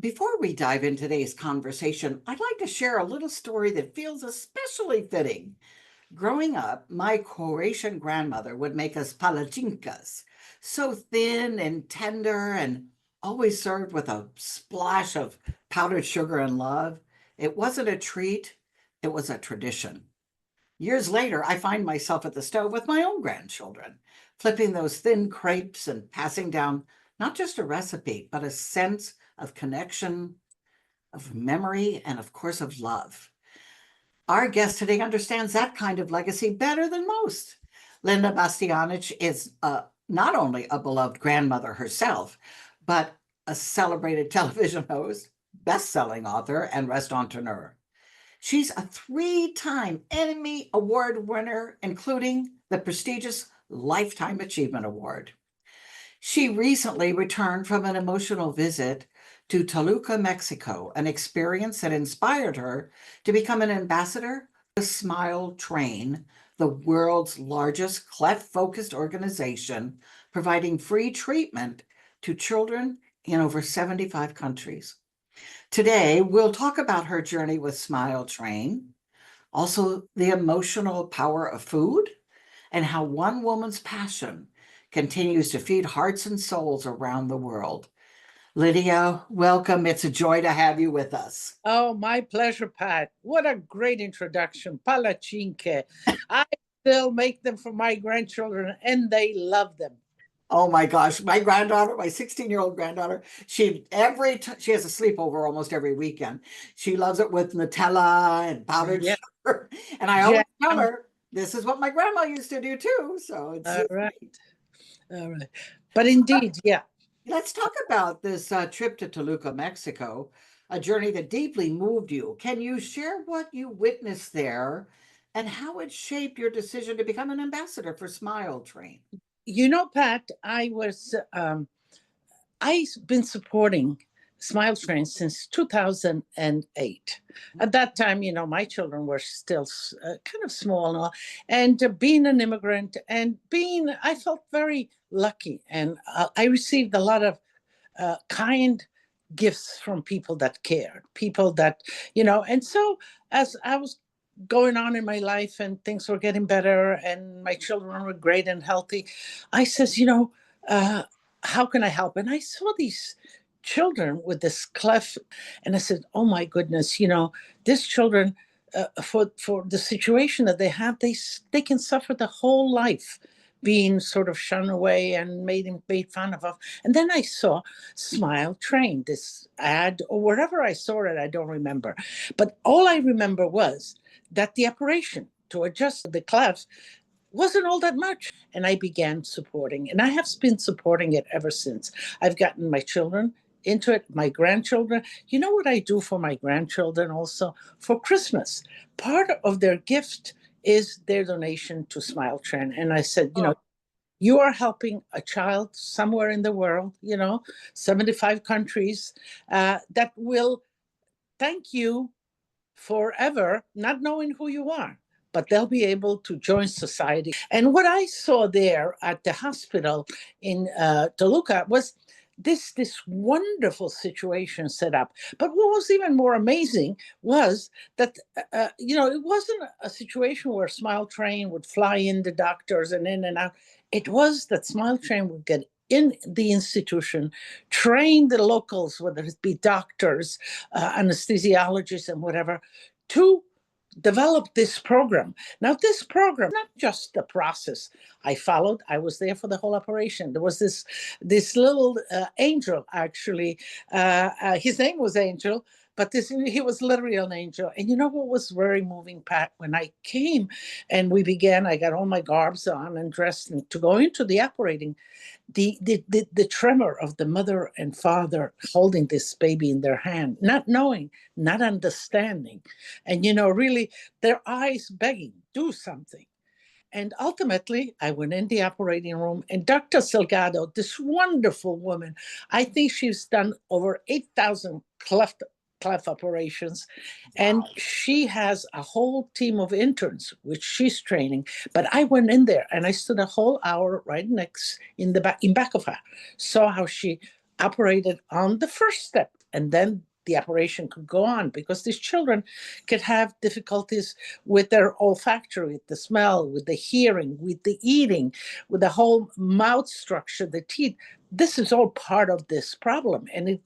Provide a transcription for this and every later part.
Before we dive into today's conversation, I'd like to share a little story that feels especially fitting. Growing up, my Croatian grandmother would make us palacinkas, so thin and tender and always served with a splash of powdered sugar and love. It wasn't a treat, it was a tradition. Years later, I find myself at the stove with my own grandchildren, flipping those thin crepes and passing down not just a recipe, but a sense of connection, of memory, and of course, of love. Our guest today understands that kind of legacy better than most. Linda Bastianich is not only a beloved grandmother herself, but a celebrated television host, best-selling author, and restaurateur. She's a three-time Emmy Award winner, including the prestigious Lifetime Achievement Award. She recently returned from an emotional visit to Toluca, Mexico, an experience that inspired her to become an ambassador for the Smile Train, the world's largest cleft-focused organization providing free treatment to children in over 75 countries. Today, we'll talk about her journey with Smile Train, also the emotional power of food, and how one woman's passion continues to feed hearts and souls around the world. Lydia, welcome. It's a joy to have you with us. Oh, my pleasure, Pat. What a great introduction. Palacinque. I still make them for my grandchildren, and they love them. Oh my gosh, my granddaughter, my 16-year-old granddaughter, she has a sleepover almost every weekend. She loves it with Nutella and powdered Yeah, sugar. And I always tell her, this is what my grandma used to do too. So it's all right. All right. But indeed, yeah. Let's talk about this trip to Toluca, Mexico, a journey that deeply moved you. Can you share what you witnessed there and how it shaped your decision to become an ambassador for Smile Train? You know, Pat, I've been supporting Smile Train since 2008. At that time, my children were still kind of small and all. And being an immigrant I felt very lucky. And I received a lot of kind gifts from people that cared, people that, and so as I was going on in my life and things were getting better and my children were great and healthy, I says, uh, how can I help? And I saw these children with this cleft, and I said, oh my goodness, these children, for the situation that they have, they can suffer the whole life being sort of shunned away and made fun of. And then I saw Smile Train, this ad, or wherever I saw it, I don't remember. But all I remember was that the operation to adjust the cleft wasn't all that much. And I began supporting, and I have been supporting it ever since. I've gotten my children into it, my grandchildren. You know what I do for my grandchildren also? For Christmas, part of their gift is their donation to Smile Train. And I said, you are helping a child somewhere in the world, 75 countries, that will thank you forever, not knowing who you are, but they'll be able to join society. And what I saw there at the hospital in Toluca was this wonderful situation set up. But what was even more amazing was that it wasn't a situation where Smile Train would fly in the doctors and in and out. It was that Smile Train would get in the institution, train the locals, whether it be doctors, anesthesiologists, and whatever, to develop this program. Now, this program, not just the process I followed, I was there for the whole operation. There was this little angel, actually. His name was Angel, but he was literally an angel. And you know what was very moving, Pat? When I came and we began, I got all my garbs on and dressed to go into the operating, the tremor of the mother and father holding this baby in their hand, not knowing, not understanding, and really their eyes begging, do something. And ultimately, I went in the operating room, and Dr. Salgado, this wonderful woman, I think she's done over 8,000 cleft operations, and she has a whole team of interns, which she's training. But I went in there, and I stood a whole hour right next in back of her, saw how she operated on the first step, and then the operation could go on, because these children could have difficulties with their olfactory, with the smell, with the hearing, with the eating, with the whole mouth structure, the teeth. This is all part of this problem, and it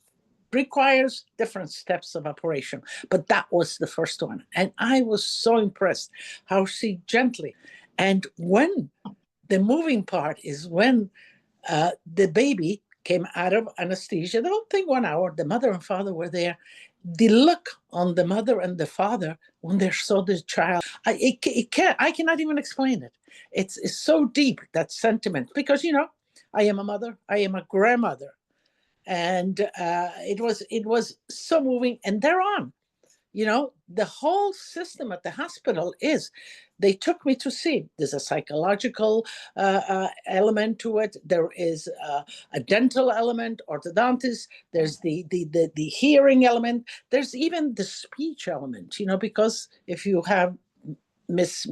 requires different steps of operation. But that was the first one. And I was so impressed how she gently, and when the moving part is when the baby came out of anesthesia, the whole thing 1 hour, the mother and father were there. The look on the mother and the father when they saw the child, I cannot even explain it. It's so deep, that sentiment, because, I am a mother, I am a grandmother, and it was so moving. And they're on, the whole system at the hospital is, they took me to see, there's a psychological element to it, there is a dental element, orthodontist, there's the hearing element, there's even the speech element, because if you have miss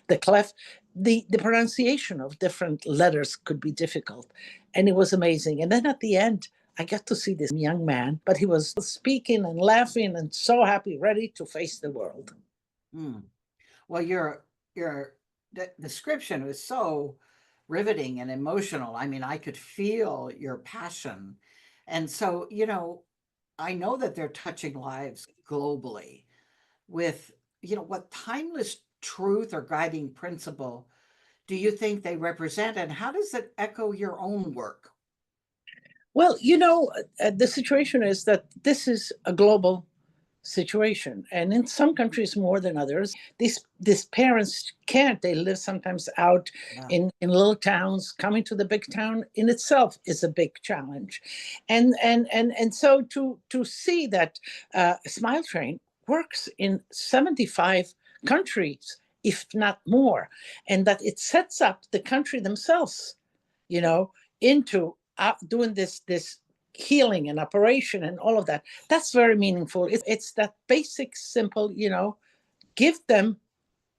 the clef, the pronunciation of different letters could be difficult. And it was amazing. And then at the end, I got to see this young man, but he was speaking and laughing and so happy, ready to face the world. Mm. Well, your description was so riveting and emotional. I mean, I could feel your passion. And so, I know that they're touching lives globally with, what timeless truth or guiding principle do you think they represent, and how does it echo your own work? Well, the situation is that this is a global situation, and in some countries more than others, these parents can't. They live sometimes out Yeah. in little towns. Coming to the big town in itself is a big challenge, and so to see that Smile Train works in 75 countries, if not more, and that it sets up the country themselves, into doing this healing and operation and all of that. That's very meaningful. It's that basic, simple, give them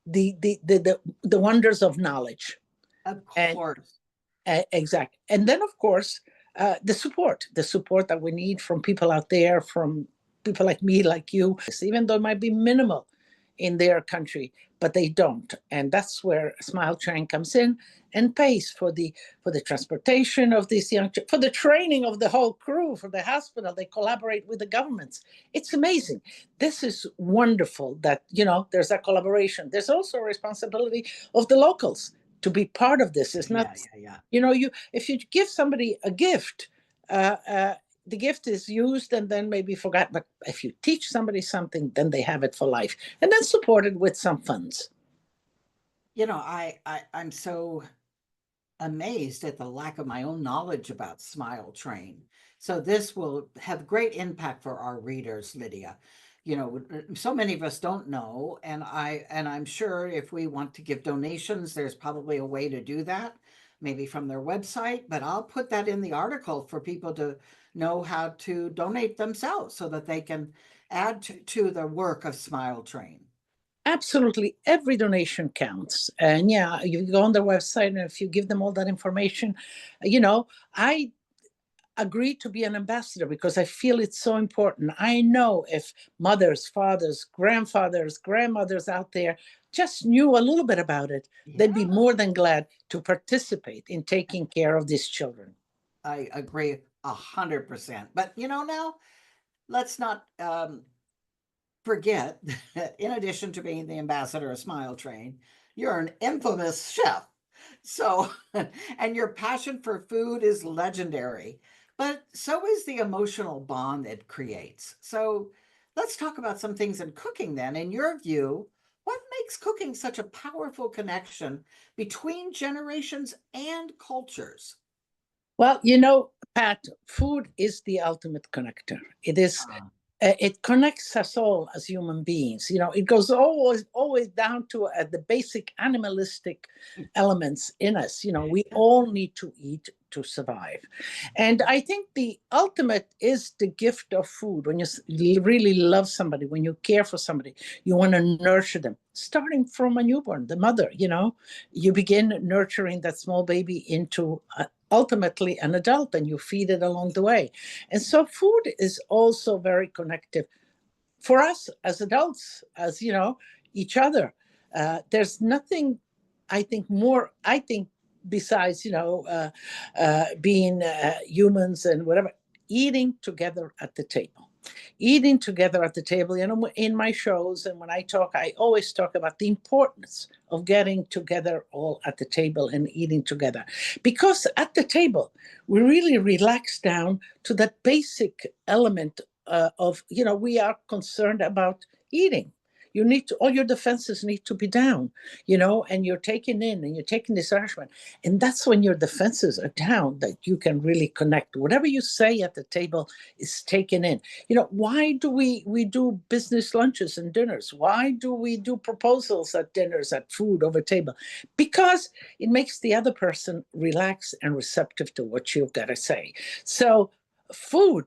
the wonders of knowledge. Of And course. exactly. And then, of course, the support that we need from people out there, from people like me, like you, even though it might be minimal in their country, but they don't. And that's where Smile Train comes in and pays for the transportation of these young, for the training of the whole crew, for the hospital. They collaborate with the governments. It's amazing. This is wonderful that, there's a collaboration. There's also a responsibility of the locals to be part of this. It's not, Yeah. if you give somebody a gift, the gift is used and then maybe forgotten. But if you teach somebody something, then they have it for life, and then supported with some funds. I'm so amazed at the lack of my own knowledge about Smile Train. So this will have great impact for our readers, Lydia. So many of us don't know, and I'm sure if we want to give donations, there's probably a way to do that, maybe from their website, but I'll put that in the article for people to know how to donate themselves so that they can add to the work of Smile Train. Absolutely, every donation counts. And yeah, you go on their website, and if you give them all that information, I agree to be an ambassador because I feel it's so important. I know if mothers, fathers, grandfathers, grandmothers out there just knew a little bit about it, they'd be more than glad to participate in taking care of these children. I agree 100%. But now let's not forget that in addition to being the ambassador of Smile Train, you're an infamous chef. So, and your passion for food is legendary, but so is the emotional bond it creates. So, let's talk about some things in cooking then. In your view, what makes cooking such a powerful connection between generations and cultures? Well, Pat, food is the ultimate connector. It connects us all as human beings. It goes always down to the basic animalistic elements in us. We all need to eat to survive. And I think the ultimate is the gift of food. When you really love somebody, when you care for somebody, you want to nurture them, starting from a newborn, the mother, you begin nurturing that small baby into ultimately an adult, and you feed it along the way. And so food is also very connective for us as adults, as each other. There's nothing, I think, besides being humans and whatever, eating together at the table. Eating together at the table. In my shows and when I talk, I always talk about the importance of getting together all at the table and eating together. Because at the table, we really relax down to that basic element of, we are concerned about eating. All your defenses need to be down, and you're taking in and you're taking this nourishment. And that's when your defenses are down that you can really connect. Whatever you say at the table is taken in. Why do we do business lunches and dinners? Why do we do proposals at dinners, at food over table? Because it makes the other person relax and receptive to what you've got to say. So food,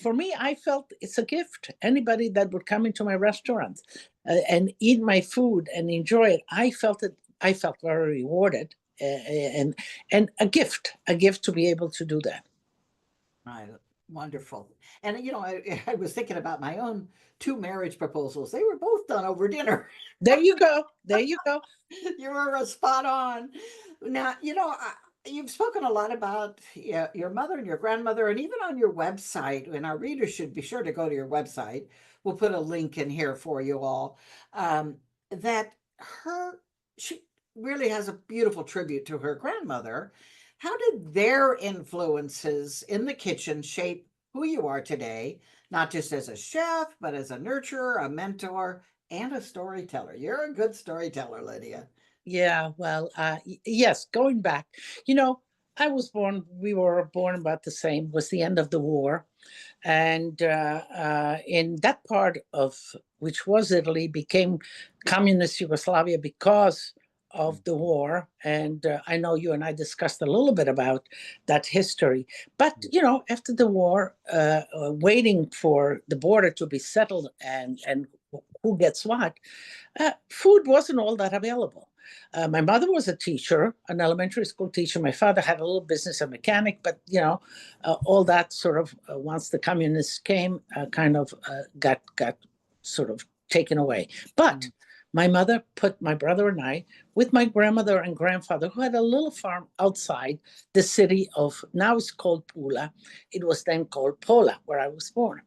for me, I felt it's a gift. Anybody that would come into my restaurant and eat my food and enjoy it, I felt very rewarded, and a gift to be able to do that. Right. Wonderful. And I was thinking about my own 2 marriage proposals. They were both done over dinner. There you go. There you go. You were spot on. Now, you've spoken a lot about your mother and your grandmother, and even on your website, and our readers should be sure to go to your website. We'll put a link in here for you all. That she really has a beautiful tribute to her grandmother. How did their influences in the kitchen shape who you are today, not just as a chef, but as a nurturer, a mentor, and a storyteller? You're a good storyteller, Lidia. Yeah, well, yes, going back, we were born about the same, was the end of the war. And in that part of, which was Italy, became communist Yugoslavia because of the war. And I know you and I discussed a little bit about that history. But, after the war, waiting for the border to be settled and who gets what, food wasn't all that available. My mother was a teacher, an elementary school teacher. My father had a little business, a mechanic, but all that sort of once the communists came, kind of got sort of taken away. But my mother put my brother and I with my grandmother and grandfather, who had a little farm outside the city of, now it's called Pula. It was then called Pola, where I was born.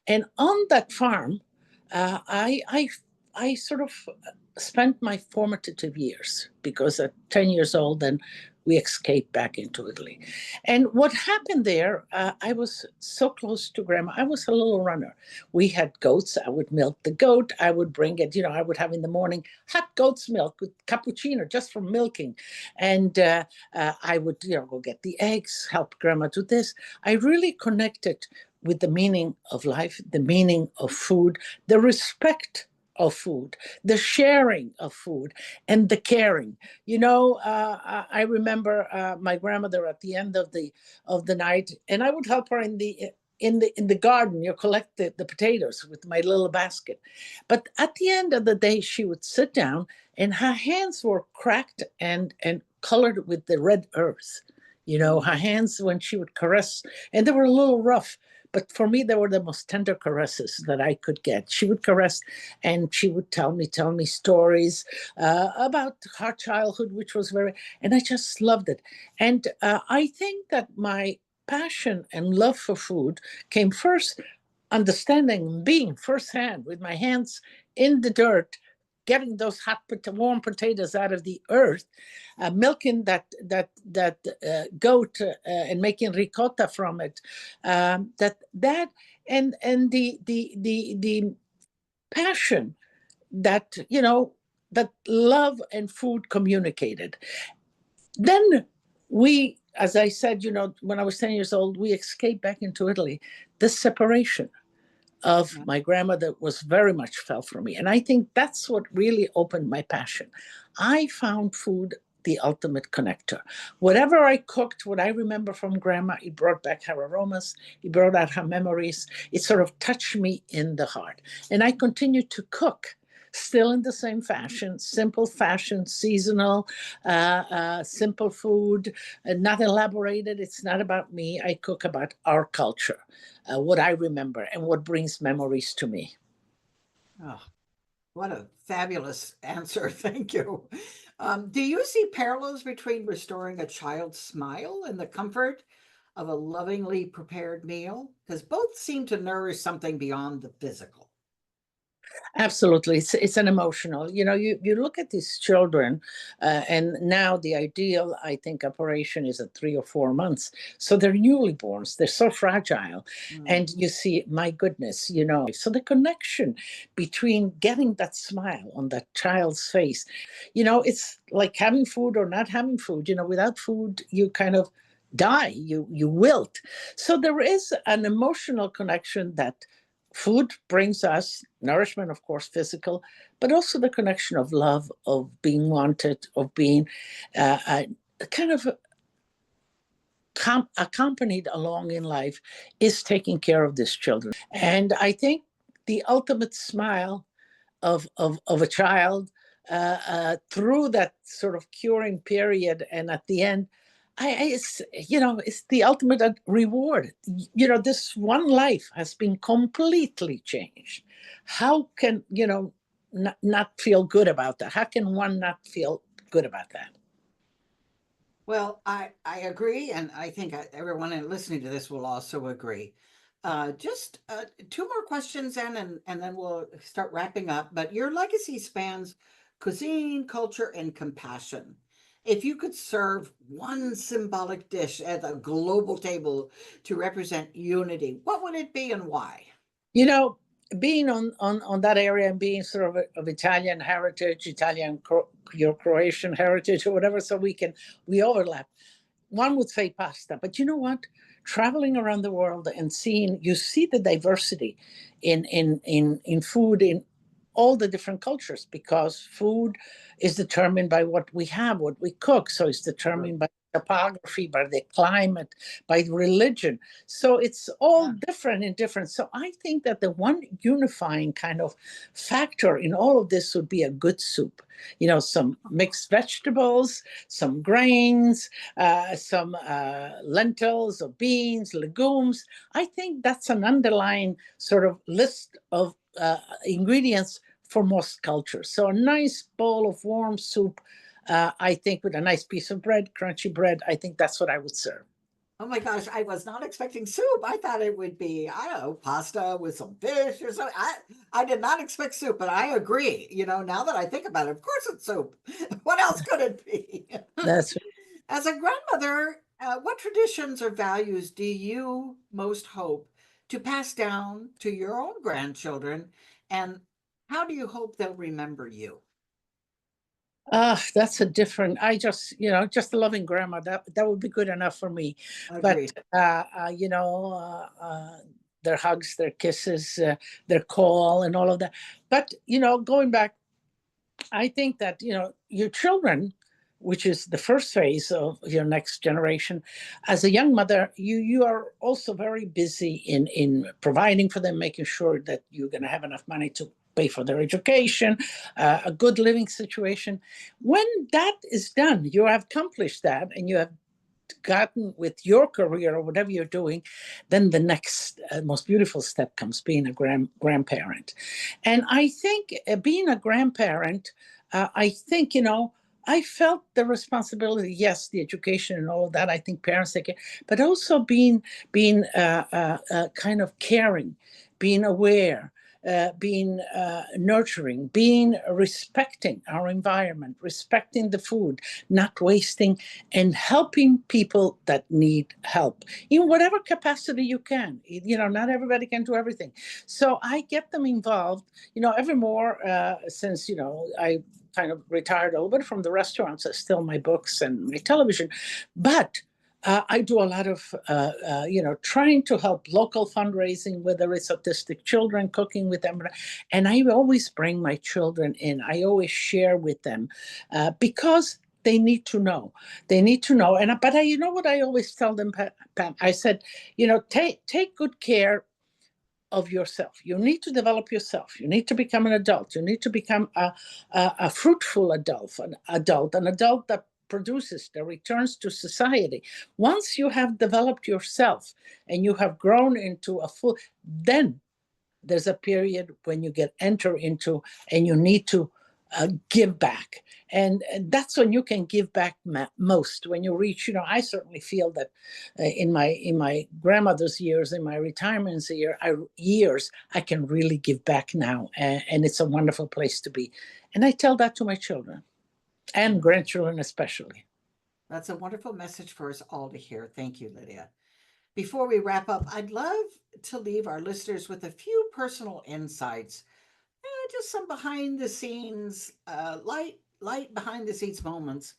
And on that farm, I sort of spent my formative years, because at 10 years old, then we escaped back into Italy. And what happened there, I was so close to grandma. I was a little runner. We had goats. I would milk the goat. I would bring it, I would have in the morning hot goat's milk with cappuccino just from milking. And I would, go get the eggs, help grandma do this. I really connected with the meaning of life, the meaning of food, the respect of food, the sharing of food, and the caring. I remember my grandmother at the end of the night, and I would help her in the garden. You collect the potatoes with my little basket. But at the end of the day, she would sit down, and her hands were cracked and colored with the red earth. Her hands, when she would caress, and they were a little rough. But for me, they were the most tender caresses that I could get. She would caress, and she would tell me stories about her childhood, which was and I just loved it. And I think that my passion and love for food came first, understanding, being firsthand with my hands in the dirt, getting those warm potatoes out of the earth, milking that goat and making ricotta from it. That and the passion that that love and food communicated. Then we, as I said, when I was 10 years old, we escaped back into Italy. The separation of my grandmother was very much felt for me. And I think that's what really opened my passion. I found food the ultimate connector. Whatever I cooked, what I remember from grandma, it brought back her aromas, it brought out her memories. It sort of touched me in the heart. And I continued to cook still in the same fashion, simple fashion, seasonal, simple food, not elaborated. It's not about me. I cook about our culture, what I remember and what brings memories to me. Oh, what a fabulous answer. Thank you. Do you see parallels between restoring a child's smile and the comfort of a lovingly prepared meal? Because both seem to nourish something beyond the physical. Absolutely, it's an emotional. You look at these children, and now the ideal, I think, operation is at 3 or 4 months. So they're newly borns. They're so fragile, Mm. and you see, my goodness. So the connection between getting that smile on that child's face, it's like having food or not having food. Without food, you kind of die. You wilt. So there is an emotional connection that food brings us nourishment, of course, physical, but also the connection of love, of being wanted, of being kind of accompanied along in life, is taking care of these children. And I think the ultimate smile of a child through that sort of curing period, and at the end, it's the ultimate reward. This one life has been completely changed. How can not feel good about that? How can one not feel good about that? Well, I agree, and I think everyone listening to this will also agree. Just two more questions, and then we'll start wrapping up. But your legacy spans cuisine, culture, and compassion. If you could serve one symbolic dish at a global table to represent unity, what would it be and why? You know, being on that area and being sort of Italian heritage, your Croatian heritage or whatever, so we overlap. One would say pasta, but you know what? Traveling around the world and you see the diversity in food in all the different cultures, because food is determined by what we have, what we cook. So it's Sure. determined by topography, by the climate, by religion. So it's all Yeah. different in different. So I think that the one unifying kind of factor in all of this would be a good soup. Some mixed vegetables, some grains, some lentils or beans, legumes. I think that's an underlying sort of list of ingredients for most cultures. So a nice bowl of warm soup, I think, with a nice piece of bread, crunchy bread, I think that's what I would serve. Oh my gosh, I was not expecting soup. I thought it would be, I don't know, pasta with some fish or something. I did not expect soup, but I agree. Now that I think about it, of course it's soup. What else could it be? That's As a grandmother, what traditions or values do you most hope to pass down to your own grandchildren? And how do you hope they'll remember you? that's a different. Just a loving grandma. That would be good enough for me. But Agreed. their hugs, their kisses, their call, and all of that. But going back, I think that your children, which is the first phase of your next generation, as a young mother, you are also very busy in providing for them, making sure that you're going to have enough money to pay for their education, a good living situation. When that is done, you have accomplished that, and you have gotten with your career or whatever you're doing, then the next most beautiful step comes being a grandparent. And I think being a grandparent, I think, I felt the responsibility, yes, the education and all of that. I think parents take it, but also being kind of caring, being aware, being nurturing, being respecting our environment, respecting the food, not wasting, and helping people that need help in whatever capacity you can. Not everybody can do everything. So I get them involved, every more, since, I kind of retired a little bit from the restaurants. I still my books and my television, but I do a lot of, trying to help local fundraising, whether it's autistic children, cooking with them. And I always bring my children in. I always share with them because they need to know. They need to know. But you know what I always tell them, Pam? I said, take good care of yourself. You need to develop yourself. You need to become an adult. You need to become a fruitful adult, an adult that produces, that returns to society. Once you have developed yourself and you have grown into a full, then there's a period when you get enter into and you need to give back, and that's when you can give back most, when you reach, I certainly feel that in my grandmother's years, in my retirement years, I can really give back now, and it's a wonderful place to be, and I tell that to my children and grandchildren especially. That's a wonderful message for us all to hear. Thank you, Lydia. Before we wrap up, I'd love to leave our listeners with a few personal insights, just some behind the scenes, light behind the scenes moments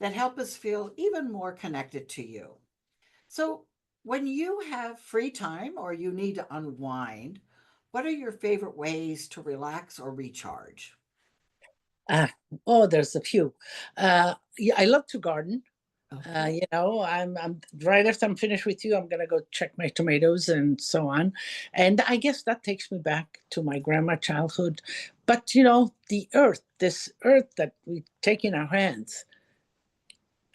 that help us feel even more connected to you. So, when you have free time or you need to unwind, what are your favorite ways to relax or recharge? Ah, oh, there's a few. Yeah, I love to garden. Okay. I'm right after I'm finished with you, I'm gonna go check my tomatoes and so on, and I guess that takes me back to my grandma childhood. But the earth, this earth that we take in our hands,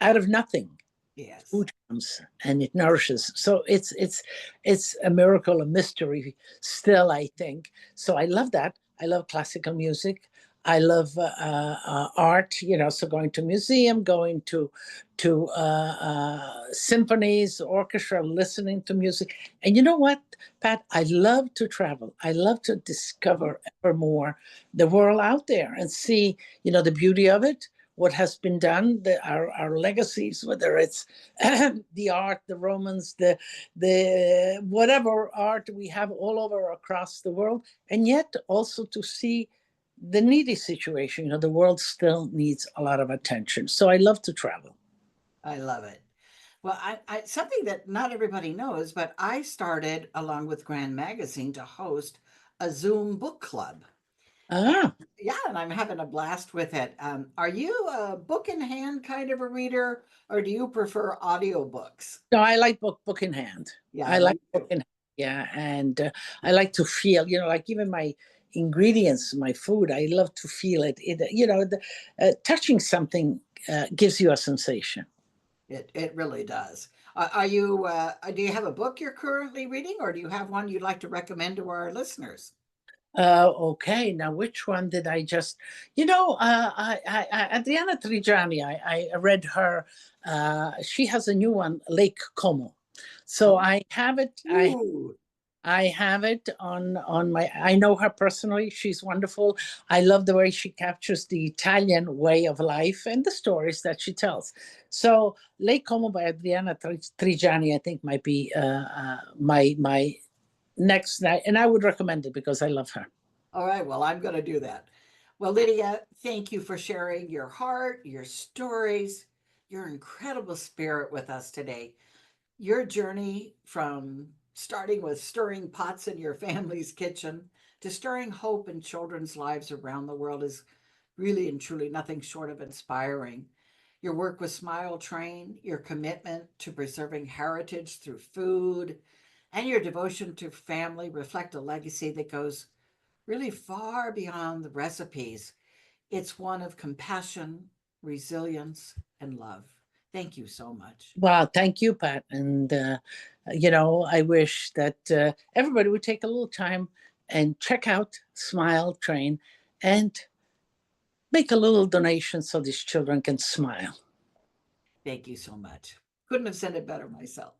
out of nothing, Yes. food comes and it nourishes. So it's a miracle, a mystery still, I think. So I love that. I love classical music. I love art. So going to museum, going to symphonies, orchestra, listening to music. And you know what, Pat? I love to travel. I love to discover ever more the world out there and see, the beauty of it, what has been done, our legacies, whether it's the art, the Romans, the whatever art we have all over across the world, and yet also to see the needy situation. The world still needs a lot of attention. So I love to travel. I love it. Well, I something that not everybody knows, but I started along with Grand Magazine to host a Zoom book club. And Ah, yeah, and I'm having a blast with it. Are you a book in hand kind of a reader, or do you prefer audiobooks? no, I like book in hand. Yeah, I like me book too. in hand. Yeah, and I like to feel, like even my ingredients, my food, I love to feel it. Touching something gives you a sensation. It really does. Are you do you have a book you're currently reading, or do you have one you'd like to recommend to our listeners? Okay, now which one did I just? Adriana Trigiani. I read her. She has a new one, Lake Como. So Oh, I have it. ooh, I have it on my. I know her personally. She's wonderful. I love the way she captures the Italian way of life and the stories that she tells. So Lake Como by Adriana Trigiani, I think, might be my next night, and I would recommend it because I love her. all right. Well, I'm going to do that. Well, Lydia, thank you for sharing your heart, your stories, your incredible spirit with us today. Your journey from starting with stirring pots in your family's kitchen to stirring hope in children's lives around the world is really and truly nothing short of inspiring. Your work with Smile Train, your commitment to preserving heritage through food, and your devotion to family reflect a legacy that goes really far beyond the recipes. It's one of compassion, resilience, and love. Thank you so much. Wow, thank you, Pat. And, I wish that everybody would take a little time and check out Smile Train and make a little donation so these children can smile. Thank you so much. Couldn't have said it better myself.